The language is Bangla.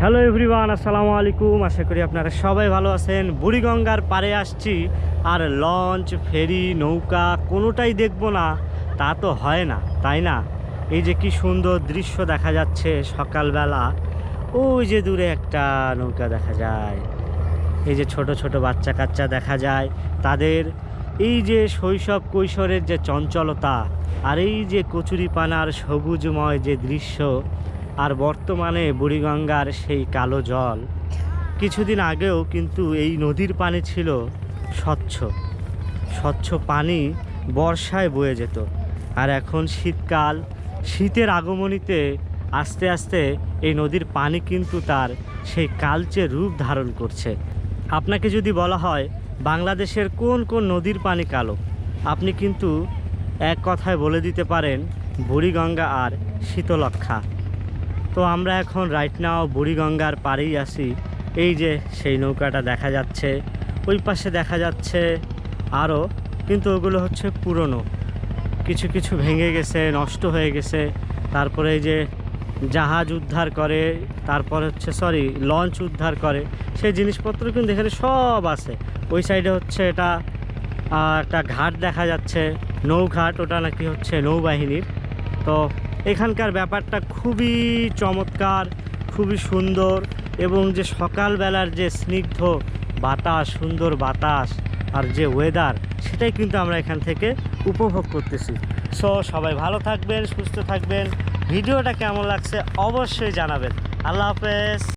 হ্যালো এভরিওয়ান, আসসালামু আলাইকুম। আশা করি আপনারা সবাই ভালো আছেন। বুড়িগঙ্গার পাড়ে আসছি, আর লঞ্চ, ফেরি, নৌকা কোনোটাই দেখব না তা তো হয় না, তাই না? এই যে কি সুন্দর দৃশ্য দেখা যাচ্ছে সকালবেলা। ওই যে দূরে একটা নৌকা দেখা যায়, এই যে ছোট ছোট বাচ্চা কাচ্চা দেখা যায়, তাদের এই যে শৈশব কৈশোরের যে চঞ্চলতা, আর এই যে কচুরিপানার সবুজময় যে দৃশ্য, আর বর্তমানে বুড়িগঙ্গার সেই কালো জল। কিছুদিন আগেও কিন্তু এই নদীর পানি ছিল স্বচ্ছ, স্বচ্ছ পানি বর্ষায় বয়ে যেত। আর এখন শীতকাল, শীতের আগমনীতে আস্তে আস্তে এই নদীর পানি কিন্তু তার সেই কালচে রূপ ধারণ করছে। আপনাকে যদি বলা হয় বাংলাদেশের কোন কোন নদীর পানি কালো, আপনি কিন্তু এক কথায় বলে দিতে পারেন বুড়িগঙ্গা আর শীতলক্ষ্যা। তো আমরা এখন রাইট নাও বুড়িগঙ্গার পাড়েই আছি। এই যে সেই নৌকাটা দেখা যাচ্ছে, ওই পাশে দেখা যাচ্ছে আরও, কিন্তু ওগুলো হচ্ছে পুরনো, কিছু কিছু ভেঙে গেছে, নষ্ট হয়ে গেছে। তারপরে এই যে জাহাজ উদ্ধার করে, তারপর হচ্ছে লঞ্চ উদ্ধার করে, সেই জিনিসপত্র কিন্তু এখানে সব আছে। ওই সাইডে হচ্ছে এটা একটা ঘাট দেখা যাচ্ছে, নৌঘাট, ওটা নাকি হচ্ছে নৌবাহিনীর। তো এখানকার ব্যাপারটা খুবই চমৎকার, খুবই সুন্দর, এবং যে সকালবেলার যে স্নিগ্ধ বাতাস, সুন্দর বাতাস, আর যে ওয়েদার, সেটাই কিন্তু আমরা এখান থেকে উপভোগ করতেছি। সো সবাই ভালো থাকবেন, সুস্থ থাকবেন। ভিডিওটা কেমন লাগছে অবশ্যই জানাবেন। আল্লাহ হাফেজ।